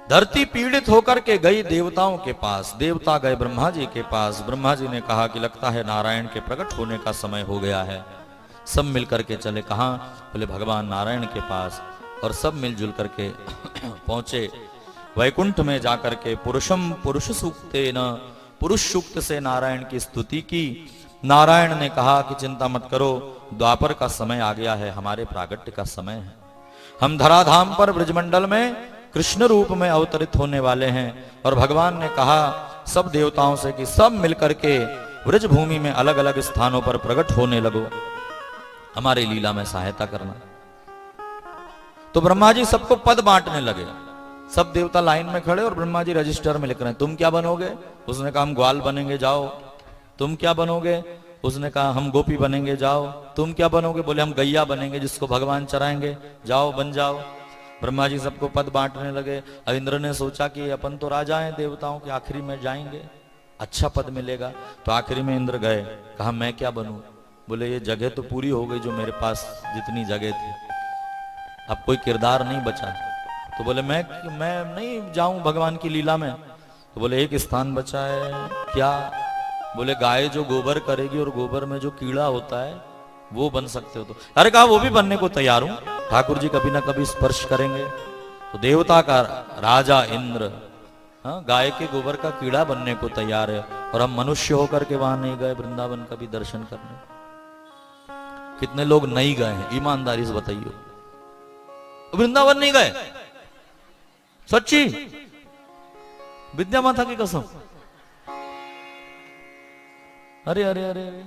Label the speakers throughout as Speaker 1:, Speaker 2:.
Speaker 1: धरती पीड़ित होकर के गई देवताओं के पास। देवता गए ब्रह्मा जी के पास। ब्रह्मा जी ने कहा कि लगता है नारायण के प्रकट होने का समय हो गया है। सब मिलकर के चले। कहां? बोले भगवान नारायण के पास। और सब मिलजुल करके पहुंचे वैकुंठ में जाकर के पुरुषम पुरुष सूक्तेन, पुरुष सूक्त से नारायण की स्तुति की। नारायण ने कहा कि चिंता मत करो, द्वापर का समय आ गया है, हमारे प्रागट्य का समय है। हम धराधाम पर ब्रजमंडल में कृष्ण रूप में अवतरित होने वाले हैं। और भगवान ने कहा सब देवताओं से कि सब मिलकर के ब्रज भूमि में अलग अलग स्थानों पर प्रकट होने लगो, हमारी लीला में सहायता करना। तो ब्रह्मा जी सबको पद बांटने लगे। सब देवता लाइन में खड़े और ब्रह्मा जी रजिस्टर में लिख रहे हैं, तुम क्या बनोगे? उसने कहा हम ग्वाल बनेंगे, जाओ। तुम क्या बनोगे? उसने कहा हम गोपी बनेंगे, जाओ। तुम क्या बनोगे? बोले हम गैया बनेंगे जिसको भगवान चराएंगे, जाओ बन जाओ। ब्रह्मा जी सबको पद बांटने लगे। अब इंद्र ने सोचा कि अपन तो राजा हैं देवताओं के, आखिरी में जाएंगे, अच्छा पद मिलेगा। तो आखिरी में इंद्र गए। कहा मैं क्या बनूं? बोले ये जगह तो पूरी हो गई जो मेरे पास जितनी जगह थी, अब कोई किरदार नहीं बचा। तो बोले मैं नहीं जाऊं भगवान की लीला में। तो बोले एक स्थान बचा है। क्या? बोले गाय जो गोबर करेगी और गोबर में जो कीड़ा होता है वो बन सकते हो। तो अरे कहा वो भी बनने को तैयार हूं, ठाकुर जी कभी ना कभी स्पर्श करेंगे। तो देवता का राजा इंद्र गाय के गोबर का कीड़ा बनने को तैयार है। और हम मनुष्य होकर के वहां नहीं गए वृंदावन का भी दर्शन करने। कितने लोग नहीं गए हैं ईमानदारी से बताइए? वृंदावन नहीं गए? सच्ची विद्या माता की कसम? अरे अरे अरे अरे,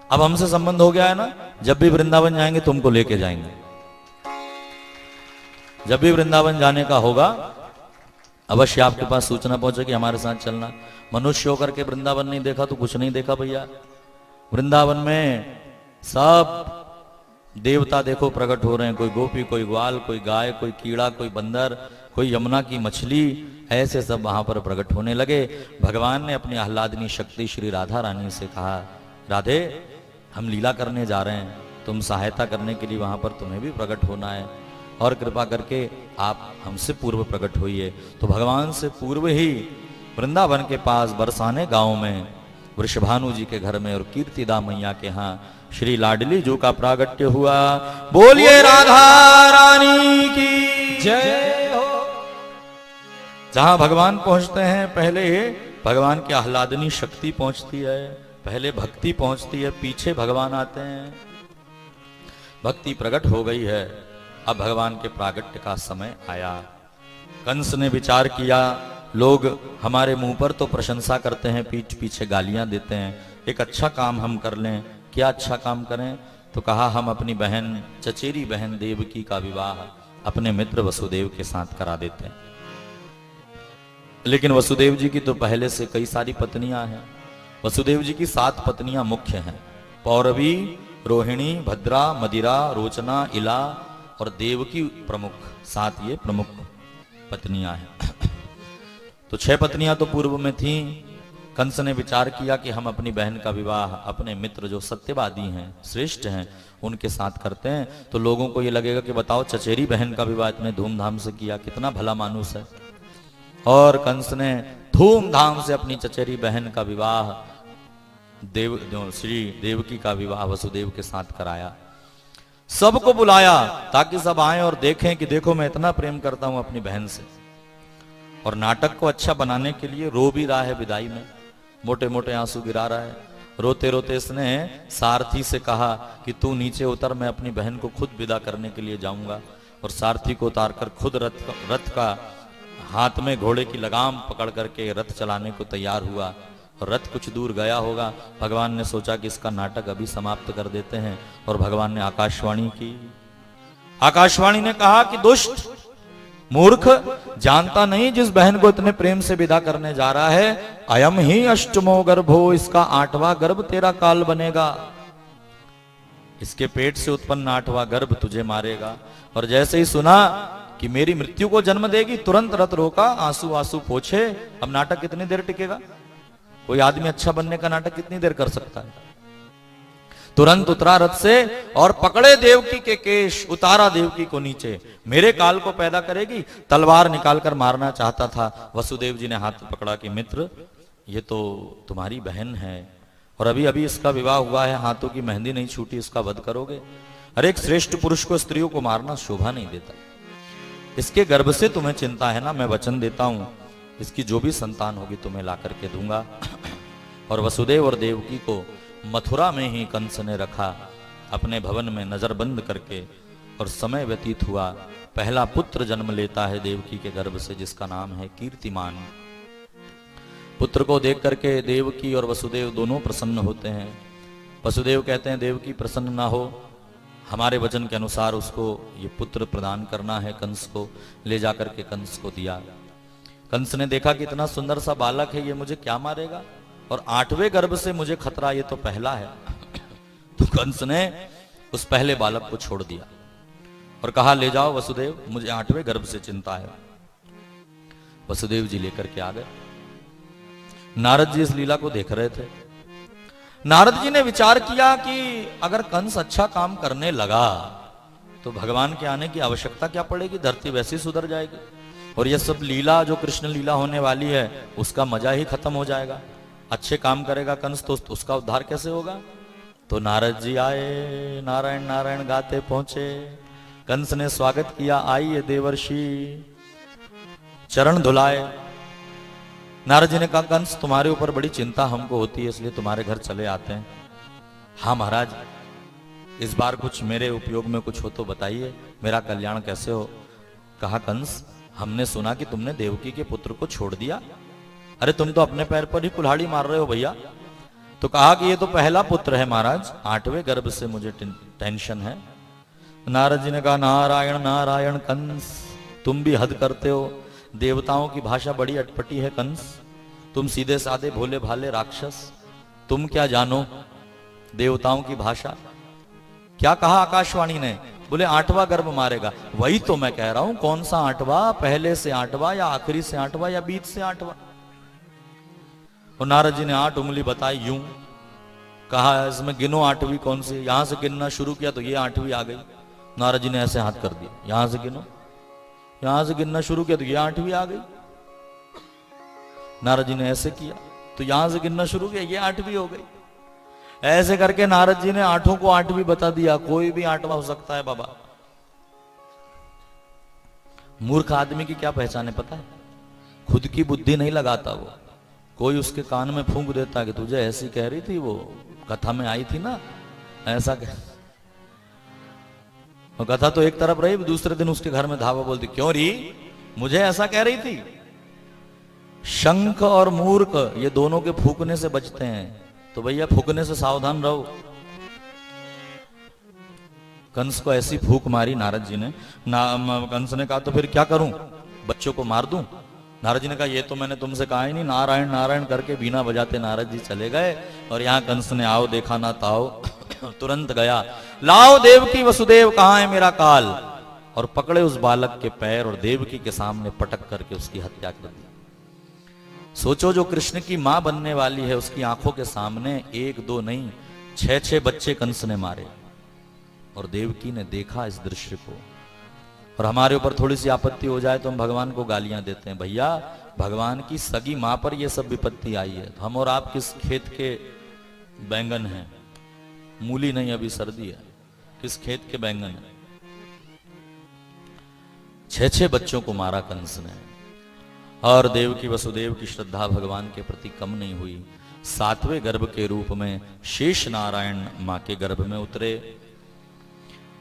Speaker 1: अब हमसे संबंध हो गया है ना, जब भी वृंदावन जाएंगे तुमको लेके जाएंगे। जब भी वृंदावन जाने का होगा अवश्य आपके पास सूचना पहुंचे कि हमारे साथ चलना। मनुष्य होकर के वृंदावन नहीं देखा तो कुछ नहीं देखा भैया। वृंदावन में सब देवता देखो प्रकट हो रहे हैं, कोई गोपी, कोई ग्वाल, कोई गाय, कोई कीड़ा, कोई बंदर, कोई यमुना की मछली, ऐसे सब वहां पर प्रकट होने लगे। भगवान ने अपनी आह्लादनी शक्ति श्री राधा रानी से कहा, राधे हम लीला करने जा रहे हैं, तुम सहायता करने के लिए वहां पर तुम्हें भी प्रकट होना है और कृपा करके आप हमसे पूर्व प्रकट होइए। तो भगवान से पूर्व ही वृंदावन के पास बरसाने गांव में वृषभानु जी के घर में और कीर्तिदा मैया के यहाँ श्री लाडली जो का प्रागट्य हुआ। बोलिए राधा रानी की जय हो। जहां भगवान पहुंचते हैं पहले भगवान की आह्लादनी शक्ति पहुंचती है, पहले भक्ति पहुंचती है, पीछे भगवान आते हैं। भक्ति प्रकट हो गई है, अब भगवान के प्रागट्य का समय आया। कंस ने विचार किया, लोग हमारे मुंह पर तो प्रशंसा करते हैं, पीठ पीछे गालियां देते हैं, एक अच्छा काम हम कर लें। क्या अच्छा काम करें? तो कहा हम अपनी बहन, चचेरी बहन देवकी का विवाह अपने मित्र वसुदेव के साथ करा देते हैं। लेकिन वसुदेव जी की तो पहले से कई सारी पत्नियां हैं। वसुदेव जी की 7 पत्नियां मुख्य हैं, पौरवी, रोहिणी, भद्रा, मदिरा, रोचना, इला और देवकी प्रमुख। 7 ये प्रमुख पत्नियां हैं। तो 6 पत्नियां तो पूर्व में थीं। कंस ने विचार किया कि हम अपनी बहन का विवाह अपने मित्र जो सत्यवादी हैं, श्रेष्ठ हैं, उनके साथ करते हैं। तो लोगों को ये लगेगा कि बताओ चचेरी बहन का विवाह इतने धूमधाम से किया, कितना भला मानुस है। और कंस ने धूमधाम से अपनी चचेरी बहन का विवाह श्री देवकी का विवाह वसुदेव के साथ कराया। सबको बुलाया ताकि सब आए और देखें कि देखो मैं इतना प्रेम करता हूं अपनी बहन से। और नाटक को अच्छा बनाने के लिए रो भी रहा है विदाई में, मोटे मोटे आंसू गिरा रहा है। रोते रोते इसने सारथी से कहा कि तू नीचे उतर, मैं अपनी बहन को खुद विदा करने के लिए जाऊंगा। और सारथी को उतारकर खुद रथ का हाथ में घोड़े की लगाम पकड़ करके रथ चलाने को तैयार हुआ। और रथ कुछ दूर गया होगा, भगवान ने सोचा कि इसका नाटक अभी समाप्त कर देते हैं। और भगवान ने आकाशवाणी की। आकाशवाणी ने कहा कि दुष्ट मूर्ख, जानता नहीं जिस बहन को इतने प्रेम से विदा करने जा रहा है, अयम ही अष्टमो गर्भो, इसका 8वां गर्भ तेरा काल बनेगा। इसके पेट से उत्पन्न 8वां गर्भ तुझे मारेगा। और जैसे ही सुना कि मेरी मृत्यु को जन्म देगी, तुरंत रथ रोका, आंसू आंसू पोछे। अब नाटक कितनी देर टिकेगा? कोई आदमी अच्छा बनने का नाटक कितनी देर कर सकता है? तुरंत उतरा रथ से और पकड़े देवकी के केश, उतारा देवकी को नीचे। मेरे काल को पैदा करेगी, तलवार निकालकर मारना चाहता था। वसुदेव जी ने हाथ पकड़ा कि मित्र, ये तो तुम्हारी बहन है और अभी अभी इसका विवाह हुआ है, हाथों की मेहंदी नहीं छूटी, इसका वध करोगे? अरे एक श्रेष्ठ पुरुष को स्त्रियों को मारना शोभा नहीं देता। इसके गर्भ से तुम्हें चिंता है ना, मैं वचन देता हूं इसकी जो भी संतान होगी तुम्हें ला करके दूंगा। और वसुदेव और देवकी को मथुरा में ही कंस ने रखा अपने भवन में नजरबंद करके, और समय व्यतीत हुआ। पहला पुत्र जन्म लेता है देवकी के गर्भ से, जिसका नाम है कीर्तिमान। पुत्र को देख करके देवकी और वसुदेव दोनों प्रसन्न होते हैं। वसुदेव कहते हैं देवकी प्रसन्न ना हो, हमारे वचन के अनुसार उसको ये पुत्र प्रदान करना है। कंस को ले जाकर के कंस को दिया। कंस ने देखा कि इतना सुंदर सा बालक है, ये मुझे क्या मारेगा, और 8वें गर्भ से मुझे खतरा, ये तो पहला है। तो कंस ने उस पहले बालक को छोड़ दिया और कहा ले जाओ वसुदेव, मुझे 8वें गर्भ से चिंता है। वसुदेव जी लेकर के आ गए। नारद जी इस लीला को देख रहे थे। नारद जी ने विचार किया कि अगर कंस अच्छा काम करने लगा तो भगवान के आने की आवश्यकता क्या पड़ेगी, धरती वैसे ही सुधर जाएगी, और यह सब लीला जो कृष्ण लीला होने वाली है उसका मजा ही खत्म हो जाएगा। अच्छे काम करेगा कंस तो उसका उद्धार कैसे होगा। तो नारद जी आए, नारायण नारायण गाते पहुंचे। कंस ने स्वागत किया, आइए देवर्षि, चरण धुलाए। नारद जी ने कहा कंस तुम्हारे ऊपर बड़ी चिंता हमको होती है, इसलिए तुम्हारे घर चले आते हैं। हाँ महाराज, इस बार कुछ मेरे उपयोग में कुछ हो तो बताइए, मेरा कल्याण कैसे हो। कहा कंस हमने सुना कि तुमने देवकी के पुत्र को छोड़ दिया। अरे तुम तो अपने पैर पर ही कुल्हाड़ी मार रहे हो भैया। तो कहा कि ये तो पहला पुत्र है महाराज, 8वें गर्भ से मुझे टेंशन है। नारद जी ने कहा नारायण नारायण कंस, तुम भी हद करते हो। देवताओं की भाषा बड़ी अटपटी है कंस, तुम सीधे साधे भोले भाले राक्षस, तुम क्या जानो देवताओं की भाषा। क्या कहा आकाशवाणी ने, बोले 8वां गर्भ मारेगा। वही तो मैं कह रहा हूं, कौन सा 8वां, पहले से 8वां या आखिरी से 8वां या बीच से 8वां। और नारद जी ने 8 उंगली बताई यूं, कहा इसमें गिनो 8वीं कौन सी। यहां से गिनना शुरू किया तो ये 8वीं आ गई। नारद जी ने ऐसे हाथ कर दिया, यहां से गिनो। यहां से गिनना शुरू किया तो ये 8वीं आ गई। नारद जी ने ऐसे किया तो यहां से गिनना शुरू किया, ये 8वीं हो गई। ऐसे करके नारद जी ने 8 को 8वीं बता दिया। कोई भी 8वां हो सकता है बाबा। मूर्ख आदमी की क्या पहचाने पता है, खुद की बुद्धि नहीं लगाता वो। कोई उसके कान में फूंक देता कि तुझे ऐसी कह रही थी, वो कथा में आई थी ना, ऐसा कह। वो कथा तो एक तरफ रही, दूसरे दिन उसके घर में धावा बोलती, क्यों री मुझे ऐसा कह रही थी। शंख और मूर्ख ये दोनों के फूकने से बचते हैं, तो भैया फूकने से सावधान रहो। कंस को ऐसी फूक मारी नारद जी ने। कंस ने कहा तो फिर क्या करूं, बच्चों को मार दूं। नारद जी ने कहा ये तो मैंने तुमसे कहा ही नहीं। नारायण नारायण करके बीना बजाते नारद जी चले गए, और यहां कंस ने आओ देखा ना ताओ तुरंत गया, लाओ देवकी वसुदेव कहां है मेरा काल, और पकड़े उस बालक के पैर और देवकी के सामने पटक करके उसकी हत्या कर दी। सोचो जो कृष्ण की मां बनने वाली है उसकी आंखों के सामने 1 2 नहीं 6 बच्चे कंस ने मारे, और देवकी ने देखा इस दृश्य को। और हमारे ऊपर थोड़ी सी आपत्ति हो जाए तो हम भगवान को गालियां देते हैं। भैया भगवान की सगी मां पर यह सब विपत्ति आई है, तो हम और आप किस खेत के बैंगन हैं, मूली नहीं अभी सर्दी है, किस खेत के बैंगन है। 6 बच्चों को मारा कंस ने, और देवकी वसुदेव की श्रद्धा भगवान के प्रति कम नहीं हुई। 7वें गर्भ के रूप में शेष नारायण मां के गर्भ में उतरे।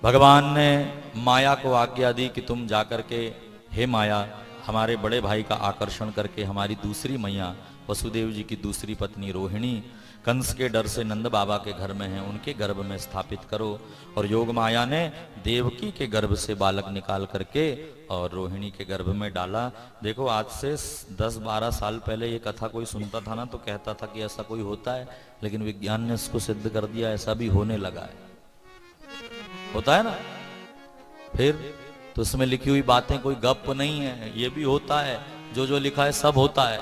Speaker 1: भगवान ने माया को आज्ञा दी कि तुम जाकर के हे माया हमारे बड़े भाई का आकर्षण करके हमारी दूसरी मैया वसुदेव जी की दूसरी पत्नी रोहिणी कंस के डर से नंद बाबा के घर में है, उनके गर्भ में स्थापित करो। और योग माया ने देवकी के गर्भ से बालक निकाल करके और रोहिणी के गर्भ में डाला। देखो आज से 10-12 साल पहले ये कथा कोई सुनता था ना तो कहता था कि ऐसा कोई होता है, लेकिन विज्ञान ने इसको सिद्ध कर दिया ऐसा भी होने लगा है। होता है ना, फिर तो उसमें लिखी हुई बातें कोई गप नहीं है, ये भी होता है, जो लिखा है सब होता है,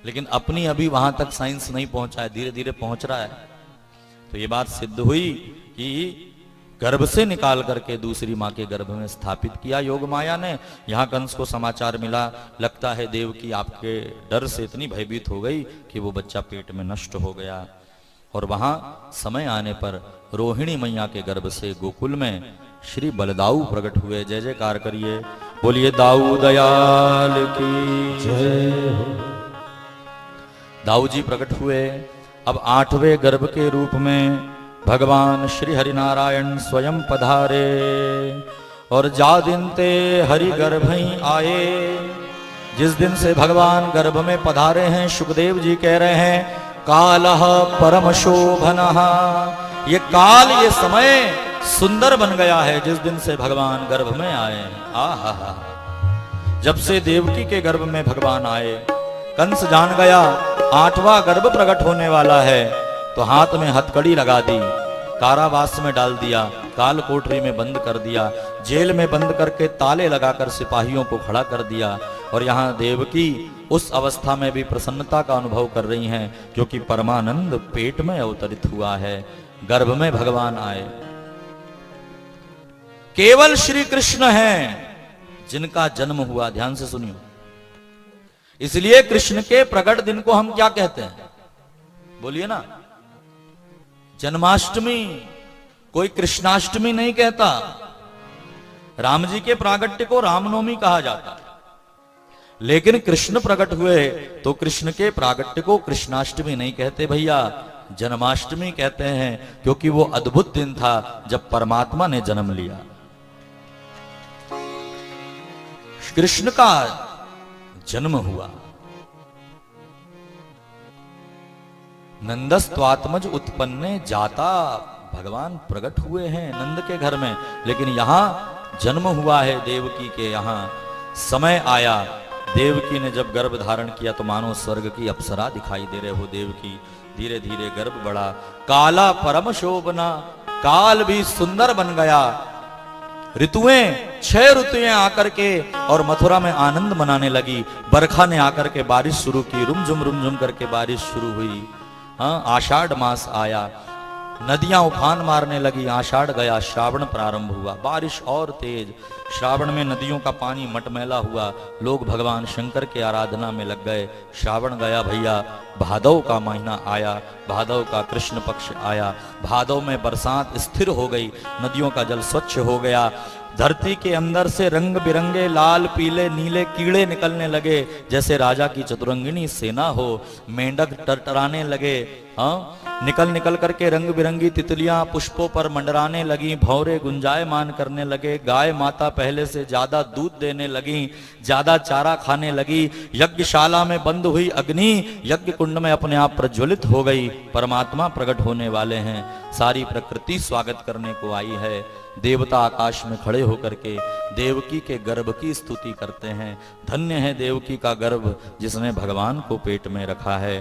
Speaker 1: लेकिन अपनी अभी वहां तक साइंस नहीं पहुंचा है, धीरे धीरे पहुंच रहा है। तो ये बात सिद्ध हुई कि गर्भ से निकाल करके दूसरी मां के गर्भ में स्थापित किया योग माया ने। यहां कंस को समाचार मिला, लगता है देवकी आपके डर से इतनी भयभीत हो गई कि वो बच्चा पेट में नष्ट हो गया। और वहां समय आने पर रोहिणी मैया के गर्भ से गोकुल में श्री बलदाऊ प्रकट हुए। जय जयकार करिए, बोलिए दाऊ दयाल की जय हो। दाऊ जी प्रकट हुए। अब 8वें गर्भ के रूप में भगवान श्री हरिनारायण स्वयं पधारे। और जा दिन ते हरि गर्भ ही आए, जिस दिन से भगवान गर्भ में पधारे हैं, सुखदेव जी कह रहे हैं कालः परम शोभनः, ये काल ये समय सुंदर बन गया है जिस दिन से भगवान गर्भ में आए हैं। आहा, जब से देवकी के गर्भ में भगवान आए, कंस जान गया 8वां गर्भ प्रकट होने वाला है, तो हाथ में हथकड़ी लगा दी, कारावास में डाल दिया, काल कोठरी में बंद कर दिया, जेल में बंद करके ताले लगाकर सिपाहियों को खड़ा कर दिया। और यहाँ देवकी उस अवस्था में भी प्रसन्नता का अनुभव कर रही हैं, क्योंकि परमानंद पेट में अवतरित हुआ है, गर्भ में भगवान आए। केवल श्री कृष्ण हैं जिनका जन्म हुआ, ध्यान से सुनियो। इसलिए कृष्ण के प्रकट दिन को हम क्या कहते हैं, बोलिए ना, जन्माष्टमी। कोई कृष्णाष्टमी नहीं कहता। राम जी के प्रागट्य को रामनवमी कहा जाता, लेकिन कृष्ण प्रकट हुए तो कृष्ण के प्रागट्य को कृष्णाष्टमी नहीं कहते भैया, जन्माष्टमी कहते हैं, क्योंकि वो अद्भुत दिन था जब परमात्मा ने जन्म लिया। कृष्ण का जन्म हुआ। नंदस्त्वात्मज उत्पन्ने जाता, भगवान प्रकट हुए हैं नंद के घर में, लेकिन यहां जन्म हुआ है देवकी के। यहां समय आया, देवकी ने जब गर्भ धारण किया तो मानो स्वर्ग की अप्सरा दिखाई दे रहे हो देवकी। धीरे धीरे गर्भ बढ़ा, काला परम शोभना, काल भी सुंदर बन गया। ऋतुएं 6 ऋतुएं आकर के और मथुरा में आनंद मनाने लगी। बरखा ने आकर के बारिश शुरू की, रुमझुम करके बारिश शुरू हुई। हाँ, आषाढ़ मास आया, नदियां उफान मारने लगी। आषाढ़ गया, श्रावण प्रारंभ हुआ, बारिश और तेज। श्रावण में नदियों का पानी मटमैला हुआ, लोग भगवान शंकर के आराधना में लग गए। श्रावण गया भैया, भादव का महीना आया, भादव का कृष्ण पक्ष आया। भादव में बरसात स्थिर हो गई, नदियों का जल स्वच्छ हो गया। धरती के अंदर से रंग बिरंगे लाल पीले नीले कीड़े निकलने लगे, जैसे राजा की चतुरंगिनी सेना हो। मेंढक टरटराने लगे, हाँ, निकल करके रंग बिरंगी तितलियां पुष्पों पर मंडराने लगी। भौरे गुंजायमान करने लगे। गाय माता पहले से ज्यादा दूध देने लगी, ज्यादा चारा खाने लगी। यज्ञशाला में बंद हुई अग्नि यज्ञ कुंड में अपने आप प्रज्वलित हो गई। परमात्मा प्रकट होने वाले हैं, सारी प्रकृति स्वागत करने को आई है। देवता आकाश में खड़े होकर के देवकी के गर्भ की स्तुति करते हैं। धन्य है देवकी का गर्भ जिसने भगवान को पेट में रखा है।